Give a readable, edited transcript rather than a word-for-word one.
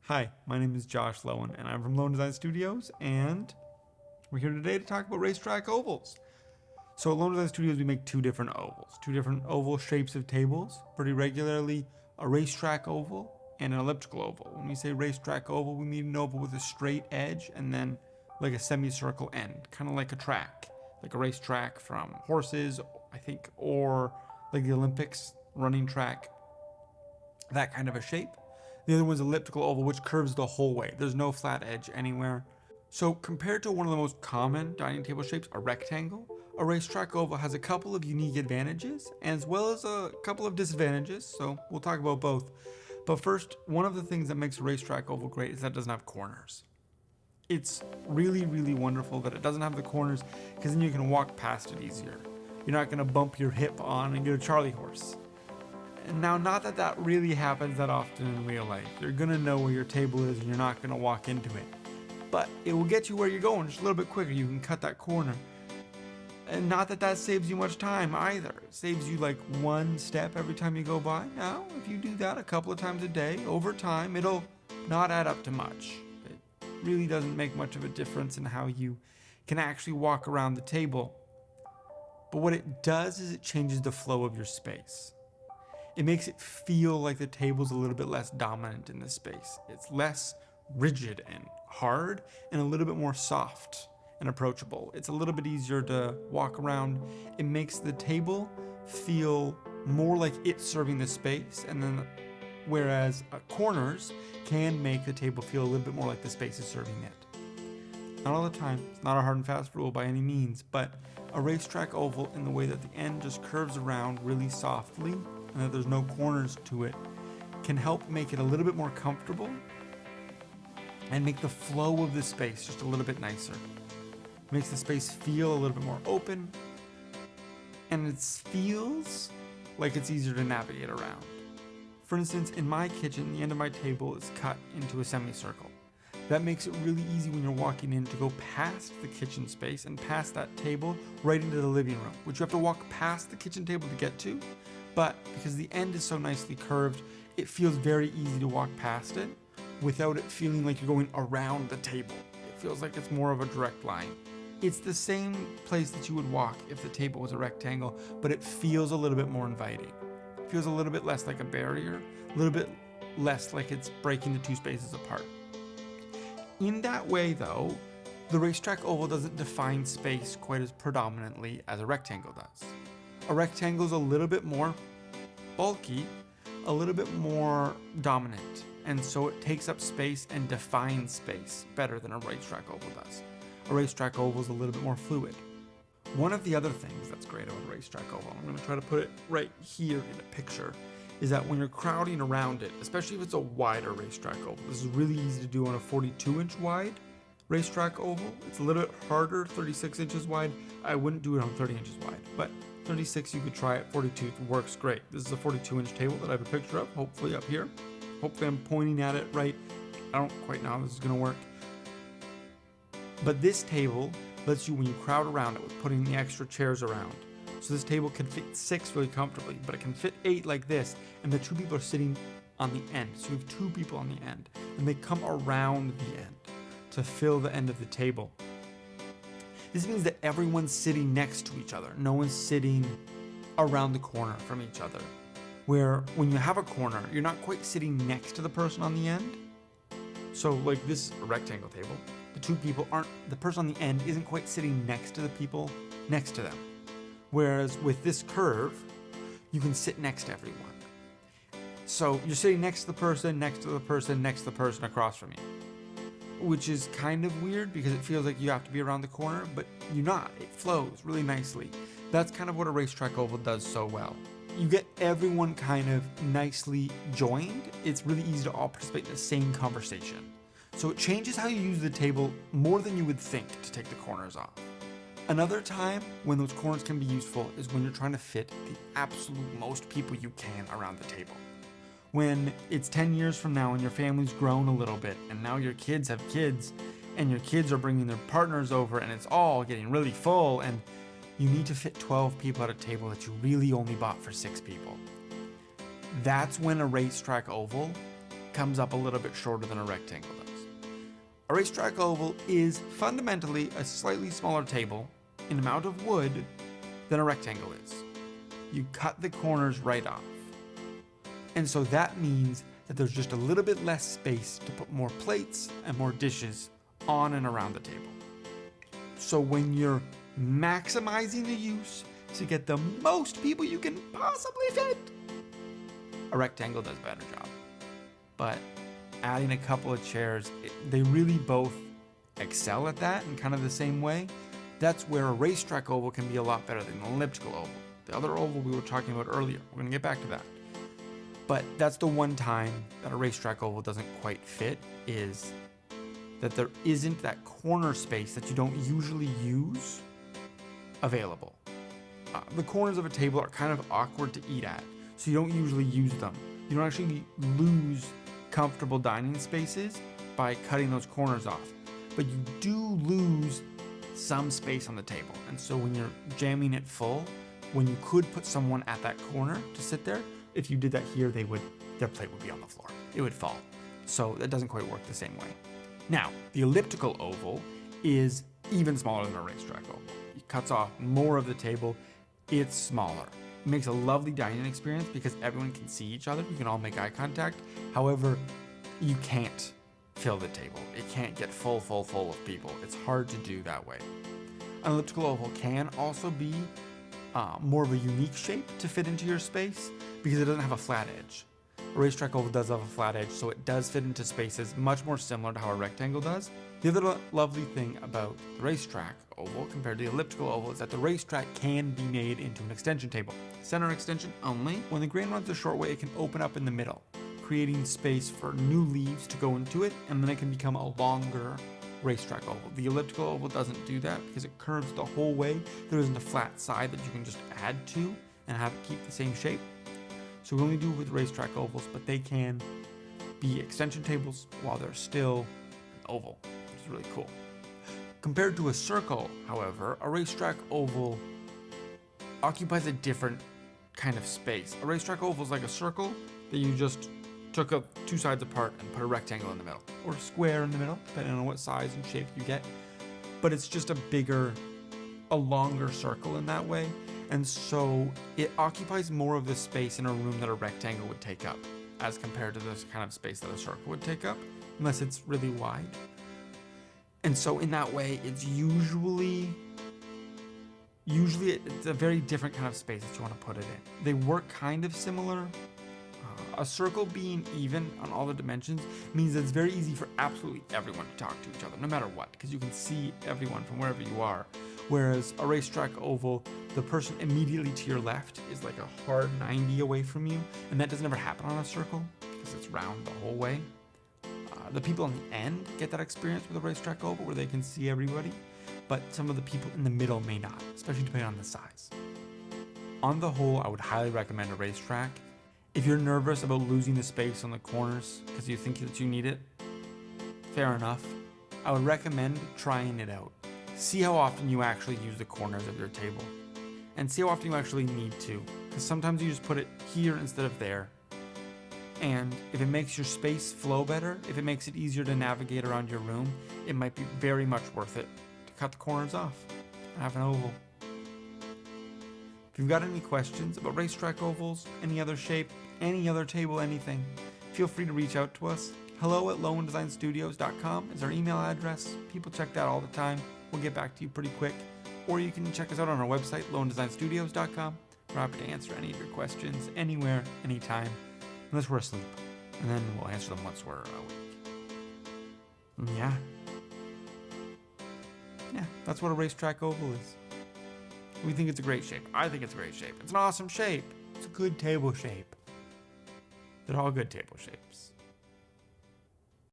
Hi, my name is Josh Lowen, and I'm from Lone Design Studios, and we're here today to talk about Racetrack Ovals. So at Lone Design Studios, we make two different ovals, two different oval shapes of tables, pretty regularly, a racetrack oval and an elliptical oval. When we say racetrack oval, we mean an oval with a straight edge and then like a semicircle end, kind of like a track, like a racetrack from horses, I think, or like the Olympics running track, that kind of a shape. The other one's elliptical oval, which curves the whole way. There's no flat edge anywhere. So compared to one of the most common dining table shapes, a rectangle, a racetrack oval has a couple of unique advantages as well as a couple of disadvantages. So we'll talk about both. But first, one of the things that makes a racetrack oval great is that it doesn't have corners. It's really, really wonderful that it doesn't have the corners because then you can walk past it easier. You're not going to bump your hip on and get a Charlie horse. Now, not that that really happens that often in real life. You're going to know where your table is and you're not going to walk into it. But it will get you where you're going just a little bit quicker. You can cut that corner. And not that that saves you much time either. It saves you like one step every time you go by. Now, if you do that a couple of times a day, over time, it'll not add up to much. It really doesn't make much of a difference in how you can actually walk around the table. But what it does is it changes the flow of your space. It makes it feel like the table's a little bit less dominant in this space. It's less rigid and hard and a little bit more soft and approachable. It's a little bit easier to walk around. It makes the table feel more like it's serving the space, and then whereas corners can make the table feel a little bit more like the space is serving it. Not all the time. It's not a hard and fast rule by any means, but a racetrack oval in the way that the end just curves around really softly and that there's no corners to it can help make it a little bit more comfortable and make the flow of the space just a little bit nicer. Makes the space feel a little bit more open, and it feels like it's easier to navigate around. For instance, in my kitchen, the end of my table is cut into a semicircle. That makes it really easy when you're walking in to go past the kitchen space and past that table right into the living room, which you have to walk past the kitchen table to get to. But because the end is so nicely curved, it feels very easy to walk past it without it feeling like you're going around the table. It feels like it's more of a direct line. It's the same place that you would walk if the table was a rectangle, but it feels a little bit more inviting. It feels a little bit less like a barrier, a little bit less like it's breaking the two spaces apart. In that way, though, the racetrack oval doesn't define space quite as predominantly as a rectangle does. A rectangle is a little bit more bulky, a little bit more dominant, and so it takes up space and defines space better than a racetrack oval does. A racetrack oval is a little bit more fluid. One of the other things that's great about a racetrack oval, I'm going to try to put it right here in a picture, is that when you're crowding around it, especially if it's a wider racetrack oval, this is really easy to do on a 42-inch wide racetrack oval. It's a little bit harder, 36 inches wide. I wouldn't do it on 30 inches wide, but 36 you could try it, 42 works great. This is a 42-inch table that I have a picture of, hopefully up here. Hopefully I'm pointing at it right. I don't quite know how this is going to work. But this table lets you, when you crowd around it with putting the extra chairs around. So this table can fit 6 really comfortably, but it can fit 8 like this, and the 2 people are sitting on the end. So you have 2 people on the end, and they come around the end to fill the end of the table. This means that everyone's sitting next to each other. No one's sitting around the corner from each other. Where when you have a corner, you're not quite sitting next to the person on the end. So like this rectangle table, the 2 people aren't, the person on the end isn't quite sitting next to the people next to them. Whereas with this curve, you can sit next to everyone. So you're sitting next to the person, next to the person, next to the person across from you. Which is kind of weird because it feels like you have to be around the corner, but you're not. It flows really nicely. That's kind of what a racetrack oval does so well. You get everyone kind of nicely joined. It's really easy to all participate in the same conversation. So it changes how you use the table more than you would think to take the corners off. Another time when those corners can be useful is when you're trying to fit the absolute most people you can around the table. When it's 10 years from now and your family's grown a little bit and now your kids have kids and your kids are bringing their partners over and it's all getting really full and you need to fit 12 people at a table that you really only bought for 6 people. That's when a racetrack oval comes up a little bit shorter than a rectangle does. A racetrack oval is fundamentally a slightly smaller table in amount of wood than a rectangle is. You cut the corners right off. And so that means that there's just a little bit less space to put more plates and more dishes on and around the table. So when you're maximizing the use to get the most people you can possibly fit, a rectangle does a better job. But adding a couple of chairs, they really both excel at that in kind of the same way. That's where a racetrack oval can be a lot better than an elliptical oval. The other oval we were talking about earlier, we're gonna get back to that. But that's the one time that a racetrack oval doesn't quite fit, is that there isn't that corner space that you don't usually use available. The corners of a table are kind of awkward to eat at, so you don't usually use them. You don't actually lose comfortable dining spaces by cutting those corners off, but you do lose some space on the table. And so when you're jamming it full, when you could put someone at that corner to sit there, if you did that here, their plate would be on the floor. It would fall. So that doesn't quite work the same way. Now, the elliptical oval is even smaller than a racetrack oval. It cuts off more of the table. It's smaller. It makes a lovely dining experience because everyone can see each other. You can all make eye contact. However, you can't fill the table. It can't get full of people. It's hard to do that way. An elliptical oval can also be more of a unique shape to fit into your space because it doesn't have a flat edge. A racetrack oval does have a flat edge, so it does fit into spaces much more similar to how a rectangle does. The other lovely thing about the racetrack oval compared to the elliptical oval is that the racetrack can be made into an extension table. Center extension only. When the grain runs a short way, it can open up in the middle, creating space for new leaves to go into it, and then it can become a longer racetrack oval. The elliptical oval doesn't do that because it curves the whole way. There isn't a flat side that you can just add to and have it keep the same shape. So we only do it with racetrack ovals, but they can be extension tables while they're still an oval, which is really cool. Compared to a circle, however, a racetrack oval occupies a different kind of space. A racetrack oval is like a circle that you just took up two sides apart and put a rectangle in the middle, or a square in the middle, depending on what size and shape you get. But it's just a longer circle in that way. And so it occupies more of the space in a room that a rectangle would take up, as compared to this kind of space that a circle would take up, unless it's really wide. And so in that way, it's usually it's a very different kind of space that you want to put it in. They work kind of similar. A circle being even on all the dimensions means that it's very easy for absolutely everyone to talk to each other, no matter what, because you can see everyone from wherever you are. Whereas a racetrack oval, the person immediately to your left is like a hard 90 away from you, and that doesn't ever happen on a circle because it's round the whole way. The people on the end get that experience with a racetrack oval where they can see everybody, but some of the people in the middle may not, especially depending on the size. On the whole, I would highly recommend a racetrack. If you're nervous about losing the space on the corners because you think that you need it, fair enough. I would recommend trying it out. See how often you actually use the corners of your table, and see how often you actually need to, because sometimes you just put it here instead of there. And if it makes your space flow better, if it makes it easier to navigate around your room, it might be very much worth it to cut the corners off and have an oval. If you've got any questions about racetrack ovals, any other shape, any other table, anything, feel free to reach out to us. hello@lowendesignstudios.com is our email address. People check that all the time. We'll get back to you pretty quick. Or you can check us out on our website, lowendesignstudios.com. We're happy to answer any of your questions anywhere, anytime, unless we're asleep. And then we'll answer them once we're awake. Yeah, that's what a racetrack oval is. We think it's a great shape. I think it's a great shape. It's an awesome shape. It's a good table shape. They're all good table shapes.